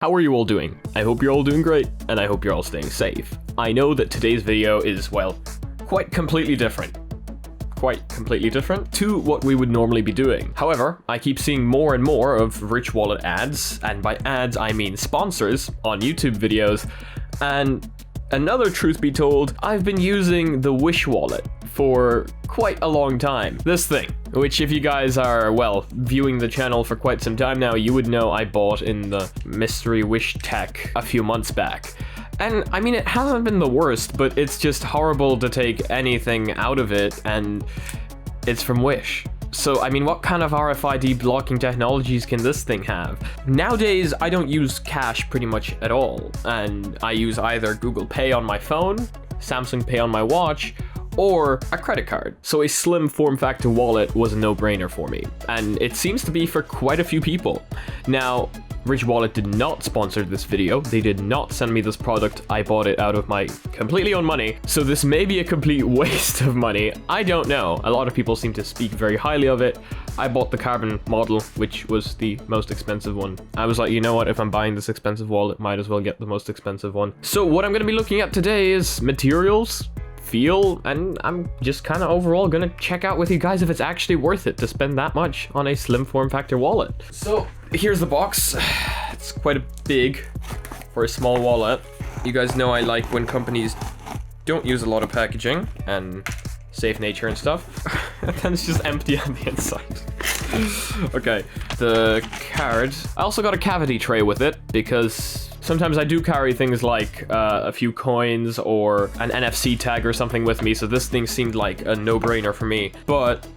How are you all doing? I hope you're all doing great, and I hope you're all staying safe. I know that today's video is, well, quite completely different to what we would normally be doing. However, I keep seeing more and more of Rich Wallet ads, and by ads I mean sponsors, on YouTube videos, and another truth be told, I've been using the Wish wallet for quite a long time. This thing, which if you guys are, well, viewing the channel for quite some time now, you would know I bought in the mystery Wish tech a few months back. And I mean, it hasn't been the worst, but it's just horrible to take anything out of it, and it's from Wish. So, I mean, what kind of RFID blocking technologies can this thing have? Nowadays, I don't use cash pretty much at all, and I use either Google Pay on my phone, Samsung Pay on my watch, or a credit card. So a slim form factor wallet was a no-brainer for me, and it seems to be for quite a few people. Now, Rich Wallet did not sponsor this video. They did not send me this product. I bought it out of my completely own money. So this may be a complete waste of money. I don't know. A lot of people seem to speak very highly of it. I bought the carbon model, which was the most expensive one. I was like, you know what? If I'm buying this expensive wallet, might as well get the most expensive one. So what I'm going to be looking at today is materials, feel, and I'm just kind of overall gonna check out with you guys if it's actually worth it to spend that much on a slim form factor wallet. So here's the box. It's quite a big for a small wallet. You guys know I like when companies don't use a lot of packaging and safe nature and stuff. And then it's just empty on the inside. Okay, the card. I also got a cavity tray with it because sometimes I do carry things like a few coins or an NFC tag or something with me, so this thing seemed like a no-brainer for me. But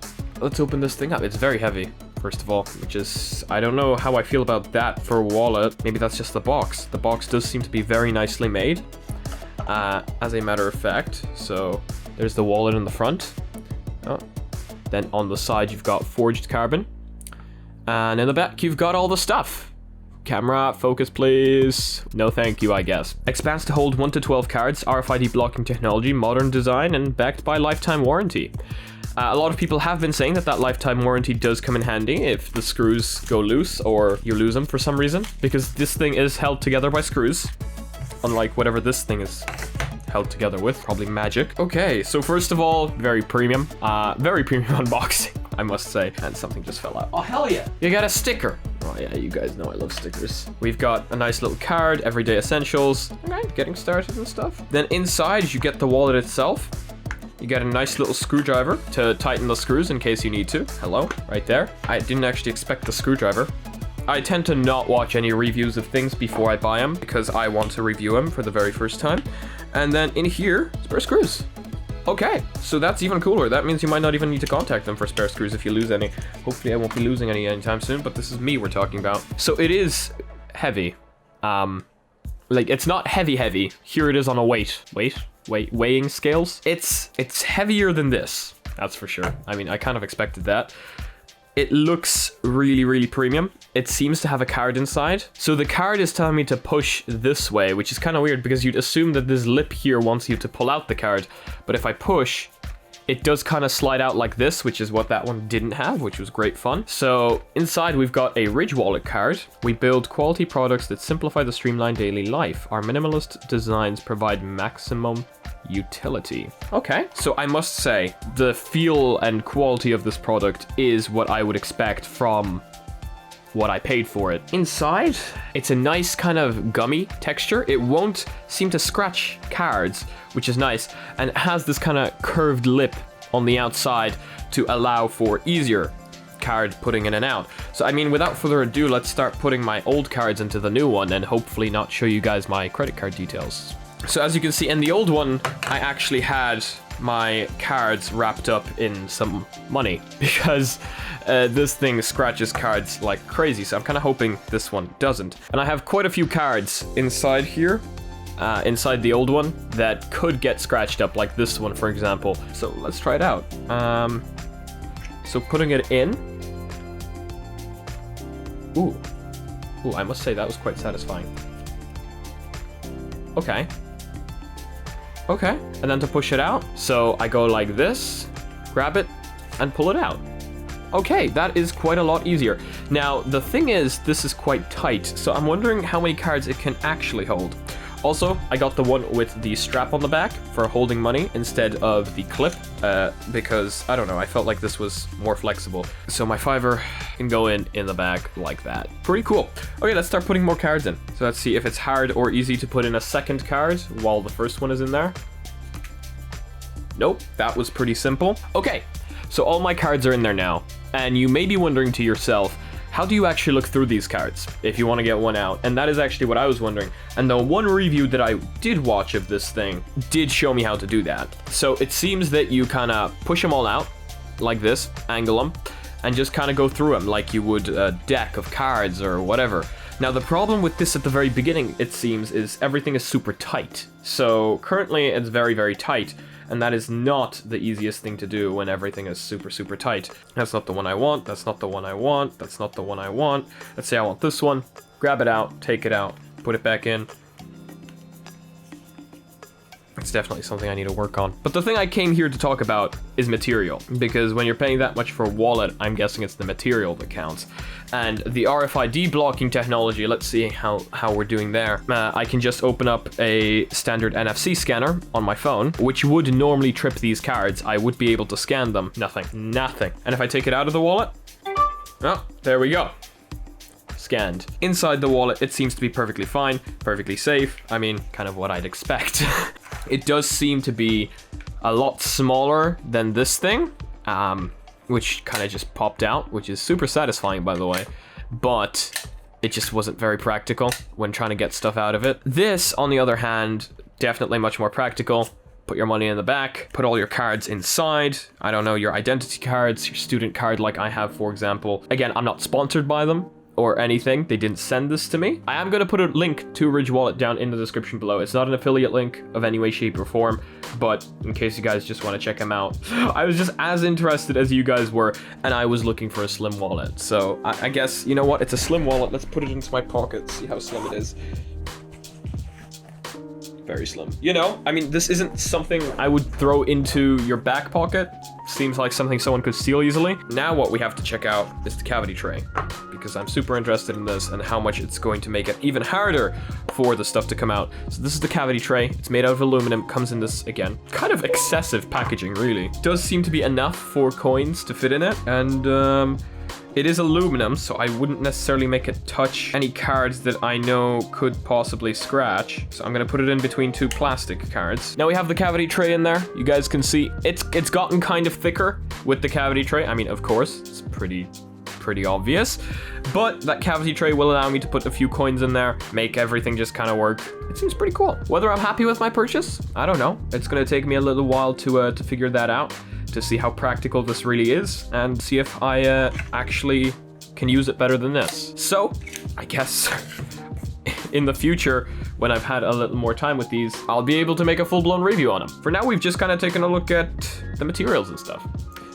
let's open this thing up. It's very heavy, first of all, which is, I don't know how I feel about that for a wallet. Maybe that's just the box. The box does seem to be very nicely made, as a matter of fact. So there's the wallet in the front. Oh. Then on the side you've got forged carbon, and in the back you've got all the stuff. Camera, focus please. No thank you, I guess. Expands to hold 1 to 12 cards, RFID blocking technology, modern design, and backed by lifetime warranty. A lot of people have been saying that lifetime warranty does come in handy if the screws go loose or you lose them for some reason, because this thing is held together by screws, unlike whatever this thing is held together with, probably magic. Okay, so first of all, very premium unboxing, I must say. And something just fell out. Oh, hell yeah! You got a sticker. Oh yeah, you guys know I love stickers. We've got a nice little card, everyday essentials. Okay, getting started and stuff. Then inside, you get the wallet itself. You get a nice little screwdriver to tighten the screws in case you need to. Hello, right there. I didn't actually expect the screwdriver. I tend to not watch any reviews of things before I buy them because I want to review them for the very first time. And then in here, spare screws. Okay, so that's even cooler. That means you might not even need to contact them for spare screws if you lose any. Hopefully I won't be losing any anytime soon, but this is me we're talking about. So it is heavy. Like, it's not heavy. Here it is on a weighing scales. It's heavier than this, that's for sure. I mean, I kind of expected that. It looks really, really premium. It seems to have a card inside. So the card is telling me to push this way, which is kind of weird because you'd assume that this lip here wants you to pull out the card. But if I push, it does kind of slide out like this, which is what that one didn't have, which was great fun. So inside we've got a Rich Wallet card. We build quality products that simplify the streamlined daily life. Our minimalist designs provide maximum utility. Okay, so I must say the feel and quality of this product is what I would expect from what I paid for it. Inside, it's a nice kind of gummy texture. It won't seem to scratch cards, which is nice, and it has this kind of curved lip on the outside to allow for easier card putting in and out. So I mean, without further ado, let's start putting my old cards into the new one and hopefully not show you guys my credit card details. So as you can see, in the old one, I actually had my cards wrapped up in some money because this thing scratches cards like crazy. So I'm kind of hoping this one doesn't. And I have quite a few cards inside here, inside the old one, that could get scratched up, like this one, for example. So let's try it out. So putting it in. Ooh, I must say that was quite satisfying. Okay, and then to push it out, so I go like this, grab it, and pull it out. Okay, that is quite a lot easier. Now, the thing is, this is quite tight, so I'm wondering how many cards it can actually hold. Also, I got the one with the strap on the back for holding money instead of the clip, because, I don't know, I felt like this was more flexible. So my fiver can go in the back like that. Pretty cool. Okay, let's start putting more cards in. So let's see if it's hard or easy to put in a second card while the first one is in there. Nope, that was pretty simple. Okay, so all my cards are in there now, and you may be wondering to yourself, how do you actually look through these cards if you want to get one out? And that is actually what I was wondering. And the one review that I did watch of this thing did show me how to do that. So it seems that you kind of push them all out like this, angle them, and just kind of go through them like you would a deck of cards or whatever. Now, the problem with this at the very beginning, it seems, is everything is super tight. So currently it's very, very tight. And that is not the easiest thing to do when everything is super, super tight. That's not the one I want. That's not the one I want. That's not the one I want. Let's say I want this one. Grab it out, take it out, put it back in. It's definitely something I need to work on. But the thing I came here to talk about is material. Because when you're paying that much for a wallet, I'm guessing it's the material that counts. And the RFID blocking technology, let's see how we're doing there. I can just open up a standard NFC scanner on my phone, which would normally trip these cards. I would be able to scan them. Nothing. And if I take it out of the wallet, oh, there we go. Scanned. Inside the wallet, it seems to be perfectly fine, perfectly safe. I mean, kind of what I'd expect. It does seem to be a lot smaller than this thing, which kind of just popped out, which is super satisfying, by the way. But it just wasn't very practical when trying to get stuff out of it. This, on the other hand, definitely much more practical. Put your money in the back, put all your cards inside. I don't know, your identity cards, your student card like I have, for example. Again, I'm not sponsored by them or anything. They didn't send this to me. I am going to put a link to Ridge Wallet down in the description below. It's not an affiliate link of any way, shape, or form, but in case you guys just want to check them out. I was just as interested as you guys were, and I was looking for a slim wallet. So I guess, you know what? It's a slim wallet. Let's put it into my pocket, see how slim it is. Very slim. You know, I mean, this isn't something I would throw into your back pocket. Seems like something someone could steal easily. Now what we have to check out is the cavity tray, because I'm super interested in this and how much it's going to make it even harder for the stuff to come out. So this is the cavity tray. It's made out of aluminum, comes in this, again, kind of excessive packaging, really. Does seem to be enough for coins to fit in it, and it is aluminum, so I wouldn't necessarily make it touch any cards that I know could possibly scratch. So I'm gonna put it in between two plastic cards. Now we have the cavity tray in there. You guys can see it's gotten kind of thicker with the cavity tray. I mean, of course, it's pretty obvious, but that cavity tray will allow me to put a few coins in there, make everything just kind of work. It seems pretty cool. Whether I'm happy with my purchase, I don't know. It's gonna take me a little while to figure that out, to see how practical this really is, and see if I actually can use it better than this. So, I guess in the future, when I've had a little more time with these, I'll be able to make a full-blown review on them. For now, we've just kind of taken a look at the materials and stuff.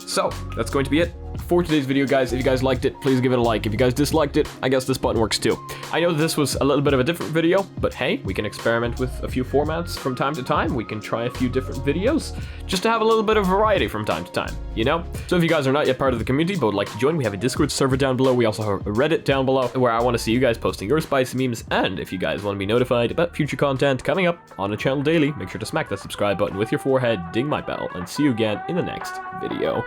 So, that's going to be it for today's video, guys. If you guys liked it, please give it a like. If you guys disliked it, I guess this button works too. I know this was a little bit of a different video, but hey, we can experiment with a few formats from time to time. We can try a few different videos just to have a little bit of variety from time to time, you know? So if you guys are not yet part of the community but would like to join, we have a Discord server down below. We also have a Reddit down below where I want to see you guys posting your spicy memes. And if you guys want to be notified about future content coming up on the channel daily, make sure to smack that subscribe button with your forehead, ding my bell, and see you again in the next video.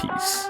Peace.